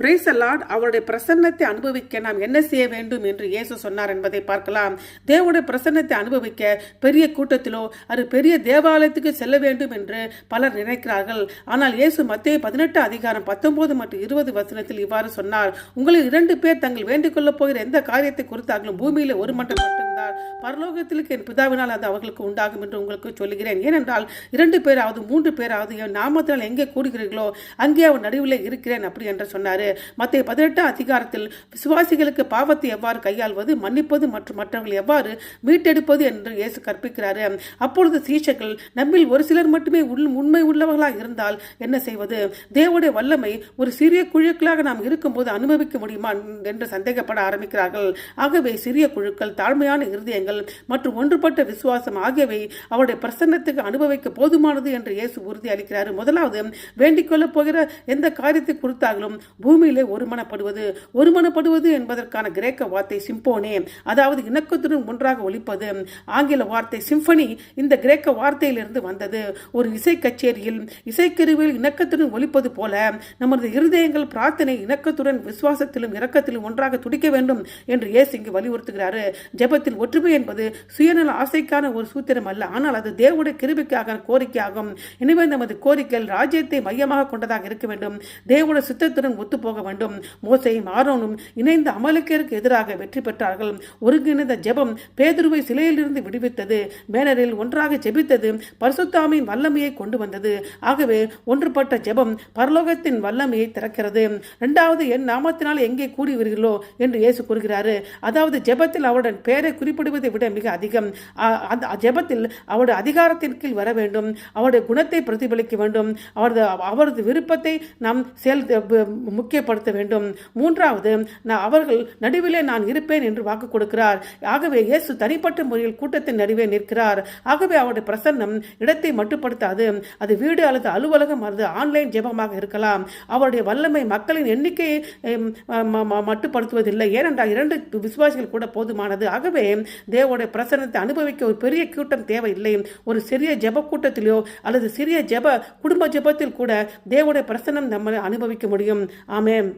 Praise the Lord. அவருடைய பிரசன்னத்தை அனுபவிக்க நாம் என்ன செய்ய வேண்டும் என்று இயேசு சொன்னார் என்பதை பார்க்கலாம். தேவனுடைய பிரசன்னத்தை அனுபவிக்க பெரிய கூட்டத்திலோ அது பெரிய தேவாலயத்துக்கு செல்ல வேண்டும் என்று பலர் நினைக்கிறார்கள். ஆனால் இயேசு மத்தேயு 18 அதிகாரம் 19 மற்றும் 20 வசனத்தில் இவ்வாறு சொன்னார். உங்களில் 2 பேர் தங்கள் வேண்டிக் கொள்ளப் போகிற எந்த காரியத்தை குறித்தாலும் பூமியில ஒரு மட்டம் மட்டும்தான், பரலோகத்திற்கு என் பிதாவினால் அது அவர்களுக்கு உண்டாகும் என்று உங்களுக்கு சொல்லுகிறேன். ஏனென்றால் 2 பேராவது 3 பேராவது என் நாமத்தினால் எங்கே கூடுகிறீர்களோ அங்கே அவன் நடுவில் இருக்கிறேன் அப்படி என்று சொன்னாரு. மத்தேயு 18 அதிகாரத்தில் விசுவாசிகளுக்கு பாவத்தை எவ்வாறு கையாள்வது, மன்னிப்பது மற்றும் மற்றவர்கள் எவ்வாறு மீட்டெடுப்பது என்று இயேசு கற்பிக்கிறாரு. அப்பொழுது சீஷர்கள் நம்மில் ஒரு சிலர் மட்டுமே உண்மை உள்ளவர்களாக இருந்தால் என்ன செய்வது? தேவனுடைய வல்லமை ஒரு சிறிய குழுக்களாக நாம் இருக்கும்போது அனுபவிக்க முடியுமா என்று சந்தேகப்பட ஆரம்பிக்கிறார்கள். ஆகவே சிறிய குழுக்கள், தாழ்மையான இருதயங்கள் மற்றும் ஒன்றுபட்ட விசுவாசம் ஆகியவை அவருடைய பிரசன்னத்துக்கு அனுபவிக்க போதுமானது என்று இயேசு உறுதி அளிக்கிறார். முதலாவது, வேண்டிக் கொள்ளப் போகிற எந்த காரியத்தை குறித்தாலும் பூமியிலே ஒருமனப்படுவது என்பதற்கான கிரேக்க வார்த்தை சிம்போனே, அதாவது இணக்கத்துடன் ஒன்றாக ஒலிப்பது. ஆங்கில வார்த்தை சிம்பனி இந்த கிரேக்க வார்த்தையிலிருந்து வந்தது. ஒரு இசை கச்சேரியில் இசைக்கருவியில் இணக்கத்துடன் ஒலிப்பது போல நமது இருதயங்கள் பிரார்த்தனை இணக்கத்துடன் விசுவாசத்திலும் இரக்கத்திலும் ஒன்றாக துடிக்க வேண்டும் என்று இயேசு இங்கு வலியுறுத்துகிறார். ஜெபத்தில் ஒற்றுமை என்பது சுயநல ஆசைக்கான ஒரு சூத்திரம் அல்ல, ஆனால் அது தேவனுடைய கிருபைக்காக கோரிக்கையாகும். எனவே நமது கோரிக்கைகள் ராஜ்யத்தை மையமாக கொண்டதாக இருக்க வேண்டும், தேவனுடைய சித்தத்துடன் ஒத்துப்போக வேண்டும். மோசேயும் ஆரோனும் இணைந்த அமலேக்கியருக்கு எதிராக வெற்றி பெற்றார்கள். ஒருங்கிணைந்த ஜெபம் பேதுருவை சிலையிலிருந்து விடுவித்தது, மேனரில் ஒன்றாக ஜெபித்தது பரிசுத்தாவின் வல்லமையை கொண்டு வந்தது. ஆகவே ஒன்றுபட்ட ஜெபம் பரலோகத்தின் வல்லமையை திறக்கிறது. இரண்டாவது, என் நாமத்தினால் எங்கே கூடுவீர்களோ என்று இயேசு கூறுகிறார். அதாவது ஜெபத்தில் அவருடைய பெயரை குறிப்பிடுவதை விட மிக அதிகம். ஜெபத்தில் அவருடைய அதிகாரத்தின் கீழ் வர வேண்டும், அவருடைய குணத்தை பிரதிபலிக்க வேண்டும், அவரது விருப்பத்தை நாம் முக்கியப்படுத்த வேண்டும். மூன்றாவது, அவர்கள் நடுவிலே நான் இருப்பேன் என்று வாக்கு கொடுக்கிறார். ஆகவே இயேசு தனிப்பட்ட முறையில் கூட்டத்தின் நடுவே நிற்கிறார். ஆகவே அவருடைய பிரசன்னம் இடத்தை மட்டுப்படுத்தாது. அது வீடு அல்லது அலுவலகம் அல்லது ஆன்லைன் ஜெபமாக இருக்கலாம். அவருடைய வல்லமை மக்களின் எண்ணிக்கையை மட்டுப்படுத்துவதில்லை, ஏனென்றால் 2 விசுவாசிகள் கூட போதுமானது. ஆகவே தேவனுடைய பிரசன்னத்தை அனுபவிக்க ஒரு பெரிய கூட்டம் தேவையில்லை. ஒரு சிறிய ஜெப கூட்டத்திலோ அல்லது சிறிய குடும்ப ஜெபத்தில் கூட தேவனுடைய பிரசன்னம் நம்ம அனுபவிக்க முடியும். ஆமென்.